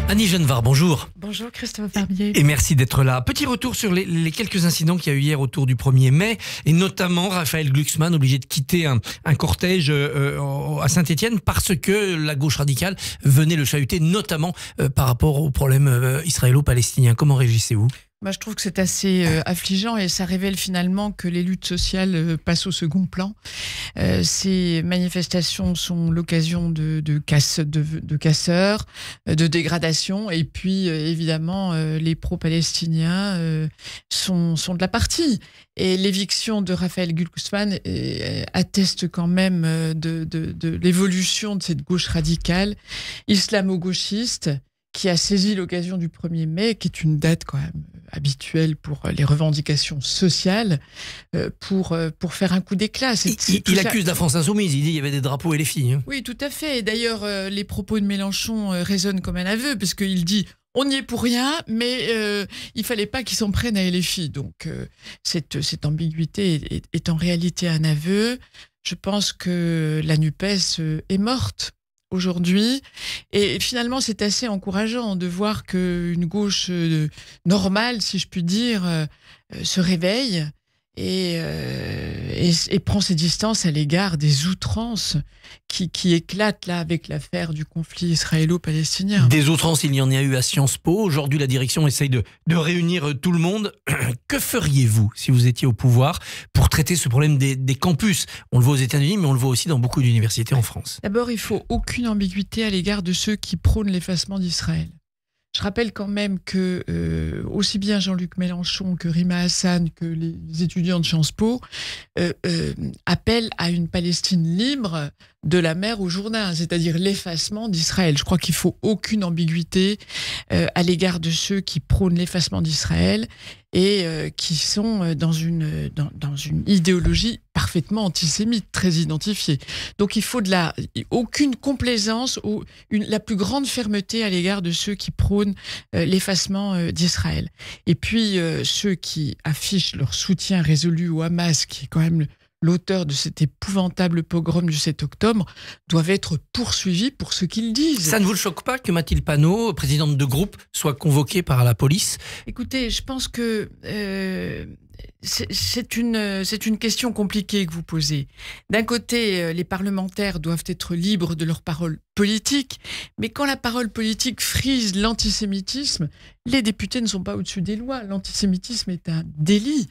Annie Genevard, bonjour. Bonjour Christophe Barbier. Et merci d'être là. Petit retour sur les quelques incidents qu'il y a eu hier autour du 1er mai, et notamment Raphaël Glucksmann obligé de quitter un cortège à Saint-Étienne parce que la gauche radicale venait le chahuter, notamment par rapport au problème israélo-palestinien. Comment réagissez-vous ? Moi, je trouve que c'est assez affligeant et ça révèle finalement que les luttes sociales passent au second plan. Ces manifestations sont l'occasion de casseurs, de dégradation, et puis évidemment les pro-palestiniens sont de la partie. Et l'éviction de Raphaël Glucksmann atteste quand même de l'évolution de cette gauche radicale islamo-gauchiste qui a saisi l'occasion du 1er mai, qui est une date quand même habituelle pour les revendications sociales, pour faire un coup d'éclat. Il accuse la France insoumise, il dit qu'il y avait des drapeaux et les filles. Hein. Oui, tout à fait. Et d'ailleurs, les propos de Mélenchon résonnent comme un aveu, parce qu'il dit « on n'y est pour rien, mais il ne fallait pas qu'ils s'en prennent à LFI ». Donc, cette ambiguïté est en réalité un aveu. Je pense que la NUPES est morte aujourd'hui. Et finalement, c'est assez encourageant de voir qu'une gauche normale, si je puis dire, se réveille et prend ses distances à l'égard des outrances qui éclatent là avec l'affaire du conflit israélo-palestinien. Des outrances, il y en a eu à Sciences Po. Aujourd'hui, la direction essaye de réunir tout le monde. Que feriez-vous si vous étiez au pouvoir pour traiter ce problème des campus ? On le voit aux États-Unis, mais on le voit aussi dans beaucoup d'universités en France. D'abord, il faut aucune ambiguïté à l'égard de ceux qui prônent l'effacement d'Israël. Je rappelle quand même que aussi bien Jean-Luc Mélenchon que Rima Hassan, que les étudiants de Sciences Po appellent à une Palestine libre de la mer au Jourdain, c'est-à-dire l'effacement d'Israël. Je crois qu'il faut aucune ambiguïté à l'égard de ceux qui prônent l'effacement d'Israël et qui sont dans une idéologie parfaitement antisémite, très identifiée. Donc il faut aucune complaisance ou la plus grande fermeté à l'égard de ceux qui prônent l'effacement d'Israël. Et puis ceux qui affichent leur soutien résolu au Hamas, qui est quand même l'auteur de cet épouvantable pogrom du 7 octobre, doivent être poursuivis pour ce qu'ils disent. Ça ne vous choque pas que Mathilde Panot, présidente de groupe, soit convoquée par la police ? Écoutez, je pense que c'est une question compliquée que vous posez. D'un côté, les parlementaires doivent être libres de leur parole politique, mais quand la parole politique frise l'antisémitisme, les députés ne sont pas au-dessus des lois. L'antisémitisme est un délit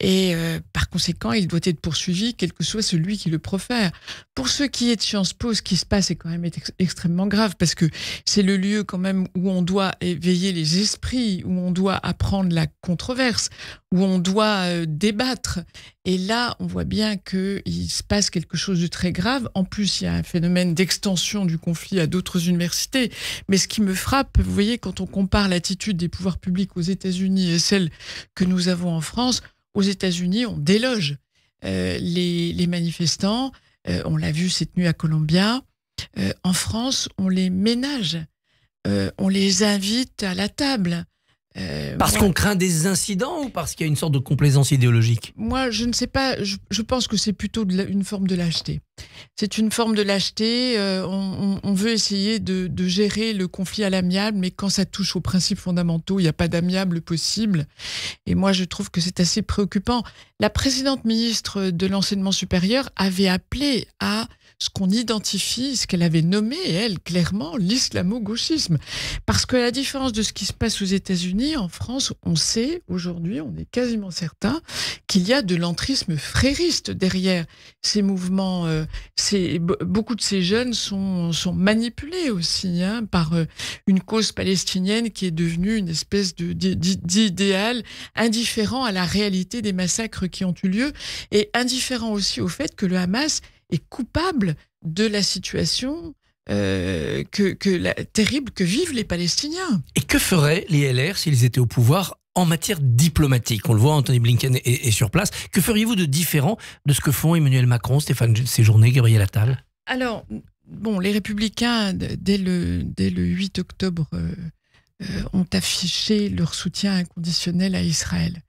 et par conséquent, il doit être poursuivi, quel que soit celui qui le profère. Pour ce qui est de Sciences Po, ce qui se passe est quand même extrêmement grave parce que c'est le lieu quand même où on doit éveiller les esprits, où on doit apprendre la controverse, où on doit débattre. Et là, on voit bien qu'il se passe quelque chose de très grave. En plus, il y a un phénomène d'extension du conflit à d'autres universités. Mais ce qui me frappe, vous voyez, quand on compare l'attitude des pouvoirs publics aux États-Unis et celle que nous avons en France, aux États-Unis, on déloge les manifestants. On l'a vu cette nuit à Columbia. En France, on les ménage. On les invite à la table. Parce qu'on craint des incidents ou parce qu'il y a une sorte de complaisance idéologique ? Moi, je ne sais pas. Je pense que c'est plutôt une forme de lâcheté. C'est une forme de lâcheté. On veut essayer de gérer le conflit à l'amiable, mais quand ça touche aux principes fondamentaux, il n'y a pas d'amiable possible. Et moi, je trouve que c'est assez préoccupant. La précédente ministre de l'Enseignement supérieur avait appelé à ce qu'on identifie, ce qu'elle avait nommé, elle, clairement, l'islamo-gauchisme. Parce que à la différence de ce qui se passe aux États-Unis, en France, on sait, aujourd'hui, on est quasiment certain qu'il y a de l'entrisme frériste derrière ces mouvements. Beaucoup de ces jeunes sont manipulés aussi par une cause palestinienne qui est devenue une espèce d'idéal indifférent à la réalité des massacres qui ont eu lieu et indifférent aussi au fait que le Hamas est coupable de la situation terrible que vivent les Palestiniens. Et que feraient les LR s'ils étaient au pouvoir en matière diplomatique ? On le voit, Anthony Blinken est sur place. Que feriez-vous de différent de ce que font Emmanuel Macron, Stéphane Séjourné, Gabriel Attal ? Alors, bon, les Républicains, dès le 8 octobre, ont affiché leur soutien inconditionnel à Israël.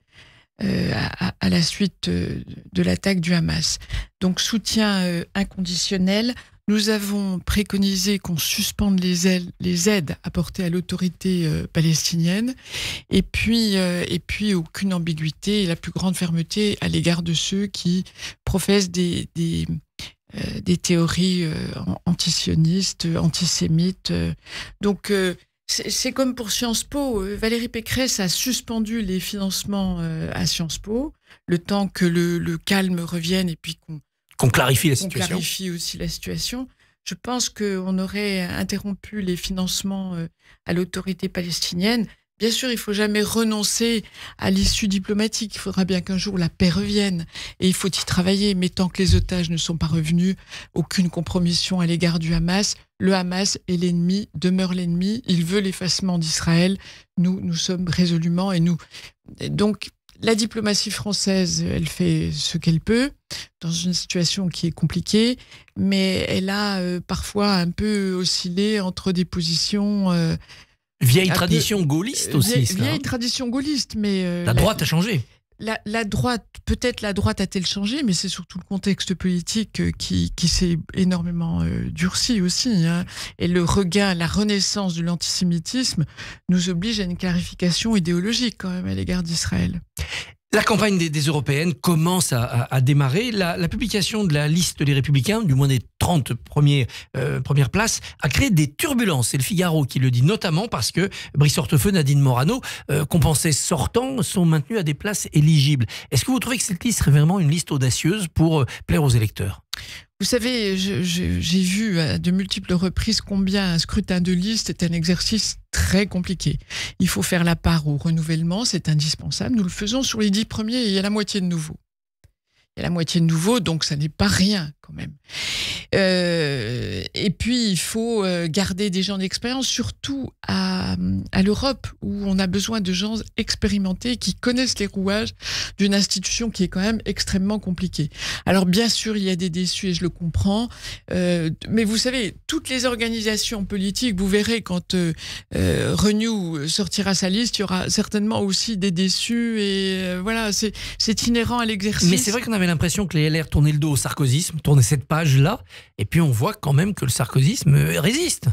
À la suite de l'attaque du Hamas. Donc soutien inconditionnel Nous avons préconisé qu'on suspende les aides apportées à l'autorité palestinienne, et puis aucune ambiguïté et la plus grande fermeté à l'égard de ceux qui professent des théories antisionistes, antisémites. Donc, c'est comme pour Sciences Po. Valérie Pécresse a suspendu les financements à Sciences Po, le temps que le calme revienne et puis qu'on clarifie la situation. On clarifie aussi la situation. Je pense qu'on aurait interrompu les financements à l'autorité palestinienne. Bien sûr, il ne faut jamais renoncer à l'issue diplomatique. Il faudra bien qu'un jour la paix revienne et il faut y travailler. Mais tant que les otages ne sont pas revenus, aucune compromission à l'égard du Hamas. Le Hamas est l'ennemi, demeure l'ennemi. Il veut l'effacement d'Israël. Nous sommes résolument Donc, la diplomatie française, elle fait ce qu'elle peut dans une situation qui est compliquée, mais elle a parfois un peu oscillé entre des positions... Vieille tradition gaulliste aussi. Vieille tradition gaulliste, mais... la droite a changé. La droite, peut-être la droite a-t-elle changé, mais c'est surtout le contexte politique qui s'est énormément durci aussi. Hein. Et le regain, la renaissance de l'antisémitisme nous oblige à une clarification idéologique quand même à l'égard d'Israël. La campagne des européennes commence à démarrer. La publication de la liste des Républicains, du moins des 30 premières places, a créé des turbulences. C'est le Figaro qui le dit, notamment parce que Brice Hortefeux, Nadine Morano, qu'on pensait sortants, sont maintenus à des places éligibles. Est-ce que vous trouvez que cette liste serait vraiment une liste audacieuse pour plaire aux électeurs ? Vous savez, j'ai vu à de multiples reprises combien un scrutin de liste est un exercice très compliqué. Il faut faire la part au renouvellement, c'est indispensable. Nous le faisons sur les 10 premiers et il y a la moitié de nouveaux. Il y a la moitié de nouveaux, donc ça n'est pas rien quand même. Et puis, il faut garder des gens d'expérience, surtout à l'Europe, où on a besoin de gens expérimentés qui connaissent les rouages d'une institution qui est quand même extrêmement compliquée. Alors, bien sûr, il y a des déçus et je le comprends, mais vous savez, toutes les organisations politiques, vous verrez quand Renew sortira sa liste, il y aura certainement aussi des déçus et voilà, c'est inhérent à l'exercice. Mais c'est vrai qu'on avait l'impression que les LR tournaient le dos au sarkozysme, tournaient cette page-là, et puis on voit quand même que le sarkozysme résiste.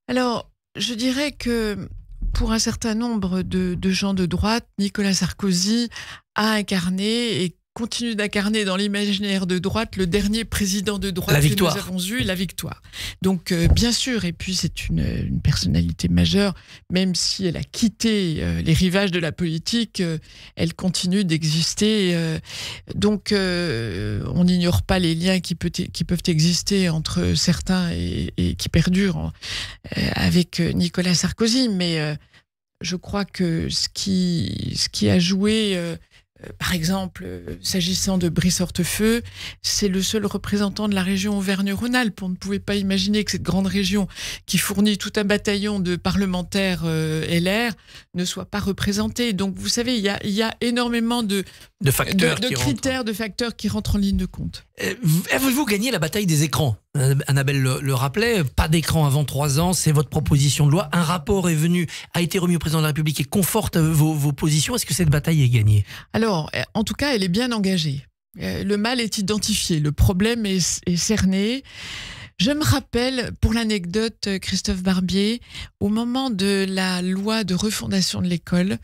Alors, je dirais que pour un certain nombre de gens de droite, Nicolas Sarkozy a incarné et continue d'incarner dans l'imaginaire de droite le dernier président de droite que nous avons eu, la victoire. Donc, bien sûr, et puis c'est une personnalité majeure, même si elle a quitté les rivages de la politique, elle continue d'exister. Donc, on n'ignore pas les liens qui peuvent exister entre certains et qui perdurent avec Nicolas Sarkozy, mais je crois que ce qui a joué... par exemple, s'agissant de Brice Hortefeux, c'est le seul représentant de la région Auvergne-Rhône-Alpes. On ne pouvait pas imaginer que cette grande région qui fournit tout un bataillon de parlementaires LR ne soit pas représentée. Donc, vous savez, il y a énormément de critères, de facteurs qui rentrent en ligne de compte. Avez-vous gagné la bataille des écrans ? Annabelle le rappelait, pas d'écran avant 3 ans, c'est votre proposition de loi. Un rapport a été remis au président de la République et conforte vos positions. Est-ce que cette bataille est gagnée ? Alors, en tout cas, elle est bien engagée. Le mal est identifié, le problème est cerné. Je me rappelle, pour l'anecdote, Christophe Barbier, au moment de la loi de refondation de l'école,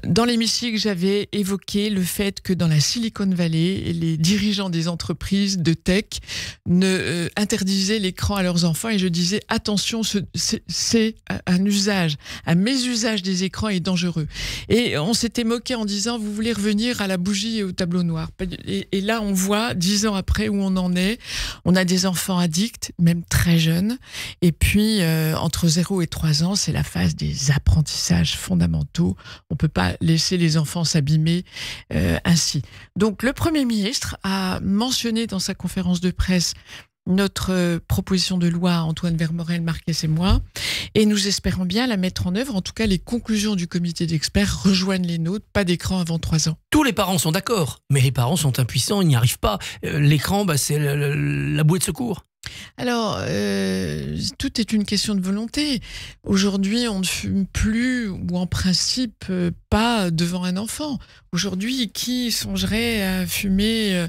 dans l'hémicycle, j'avais évoqué le fait que dans la Silicon Valley, les dirigeants des entreprises de tech interdisaient l'écran à leurs enfants et je disais attention, c'est un usage, un mésusage des écrans est dangereux. Et on s'était moqué en disant vous voulez revenir à la bougie et au tableau noir. Et là, on voit 10 ans après où on en est. On a des enfants addicts, même très jeunes. Et puis, entre 0 et 3 ans, c'est la phase des apprentissages fondamentaux. On peut pas laisser les enfants s'abîmer ainsi. Donc, le Premier ministre a mentionné dans sa conférence de presse notre proposition de loi, Antoine Vermorel, Marquès et moi, et nous espérons bien la mettre en œuvre. En tout cas, les conclusions du comité d'experts rejoignent les nôtres, pas d'écran avant 3 ans. Tous les parents sont d'accord, mais les parents sont impuissants, ils n'y arrivent pas. L'écran, c'est la bouée de secours. Alors, tout est une question de volonté. Aujourd'hui, on ne fume plus, ou en principe pas devant un enfant. Aujourd'hui, qui songerait à fumer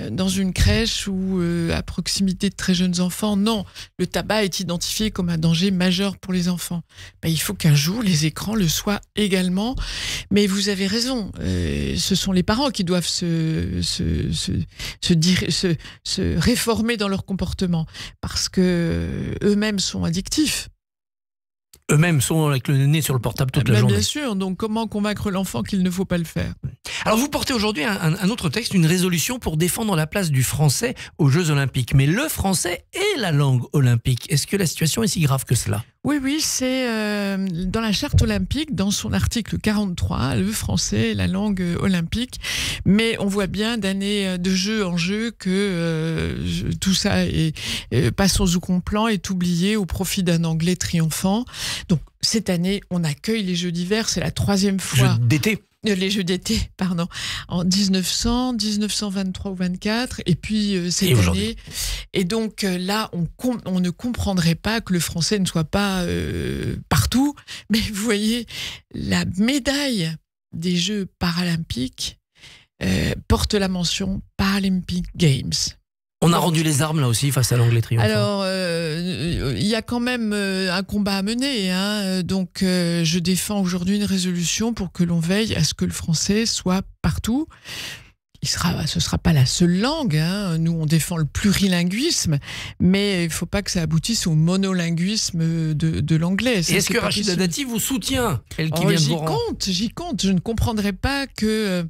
dans une crèche ou à proximité de très jeunes enfants. Non, le tabac est identifié comme un danger majeur pour les enfants. Il faut qu'un jour, les écrans le soient également. Mais vous avez raison, ce sont les parents qui doivent se réformer dans leur comportement parce que eux-mêmes sont addictifs. Eux-mêmes sont avec le nez sur le portable toute la journée. Bien sûr, donc comment convaincre l'enfant qu'il ne faut pas le faire ? Alors vous portez aujourd'hui un autre texte, une résolution pour défendre la place du français aux Jeux Olympiques. Mais le français est la langue olympique. Est-ce que la situation est si grave que cela ? Oui, c'est dans la charte olympique, dans son article 43, le français est la langue olympique. Mais on voit bien d'année de jeu en jeu que tout ça passe au second plan, est oublié au profit d'un anglais triomphant. Donc cette année, on accueille les Jeux d'hiver, c'est la 3e fois. Jeux d'été. Les Jeux d'été, pardon, en 1900, 1923 ou 24, et puis cette année. Et donc là, on ne comprendrait pas que le français ne soit pas partout. Mais vous voyez, la médaille des Jeux paralympiques porte la mention Paralympic Games. On a rendu les armes là aussi face à l'anglais triomphant. Alors, il y a quand même un combat à mener. Donc, je défends aujourd'hui une résolution pour que l'on veille à ce que le français soit partout. Ce sera pas la seule langue. Nous, on défend le plurilinguisme, mais il faut pas que ça aboutisse au monolinguisme de l'anglais. Et est-ce que Rachida Dati vous soutient, elle qui vient de vos rangs ? J'y compte. Je ne comprendrais pas que...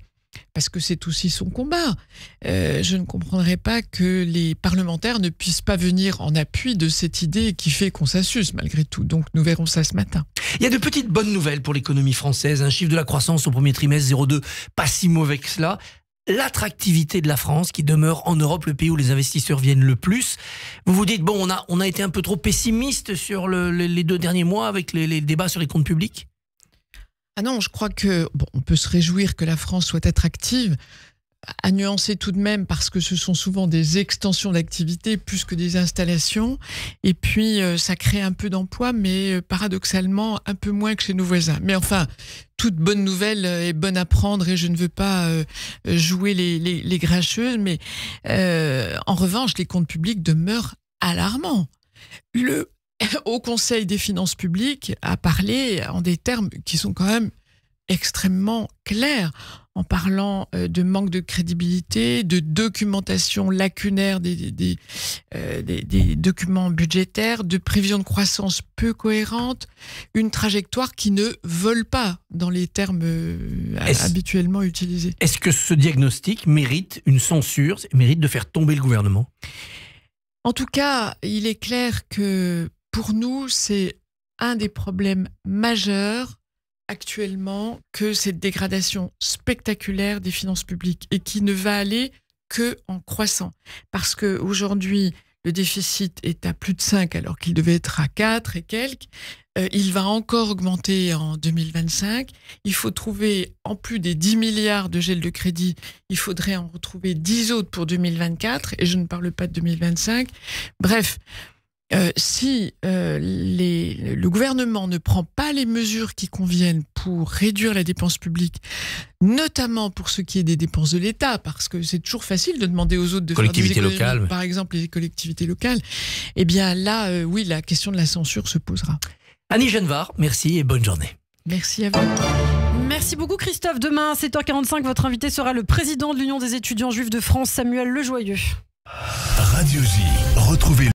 parce que c'est aussi son combat. Je ne comprendrais pas que les parlementaires ne puissent pas venir en appui de cette idée qui fait consensus, malgré tout. Donc, nous verrons ça ce matin. Il y a de petites bonnes nouvelles pour l'économie française. Un chiffre de la croissance au premier trimestre, 0,2, pas si mauvais que cela. L'attractivité de la France, qui demeure en Europe le pays où les investisseurs viennent le plus. Vous vous dites, bon, on a été un peu trop pessimiste sur les 2 derniers mois avec les débats sur les comptes publics ? Ah non, je crois que on peut se réjouir que la France soit attractive, à nuancer tout de même parce que ce sont souvent des extensions d'activité plus que des installations. Et puis, ça crée un peu d'emplois, mais paradoxalement, un peu moins que chez nos voisins. Mais enfin, toute bonne nouvelle est bonne à prendre et je ne veux pas jouer les grincheuses. Mais en revanche, les comptes publics demeurent alarmants. Le Haut Conseil des finances publiques a parlé en des termes qui sont quand même extrêmement clairs, en parlant de manque de crédibilité, de documentation lacunaire des documents budgétaires, de prévisions de croissance peu cohérentes, une trajectoire qui ne vole pas dans les termes habituellement utilisés. Est-ce que ce diagnostic mérite une censure, mérite de faire tomber le gouvernement ? En tout cas, il est clair que pour nous, c'est un des problèmes majeurs actuellement que cette dégradation spectaculaire des finances publiques et qui ne va aller que en croissant. Parce qu'aujourd'hui, le déficit est à plus de 5 alors qu'il devait être à 4 et quelques. Il va encore augmenter en 2025. Il faut trouver, en plus des 10 milliards de gel de crédit, il faudrait en retrouver 10 autres pour 2024 et je ne parle pas de 2025. Bref, si le gouvernement ne prend pas les mesures qui conviennent pour réduire la dépense publique, notamment pour ce qui est des dépenses de l'État, parce que c'est toujours facile de demander aux autres de faire des économies, locales, par exemple les collectivités locales, eh bien là, oui, la question de la censure se posera. Annie Genevard, merci et bonne journée. Merci à vous. Merci beaucoup Christophe. Demain à 7h45, votre invité sera le président de l'Union des étudiants juifs de France, Samuel Lejoyeux. Radio J, retrouvez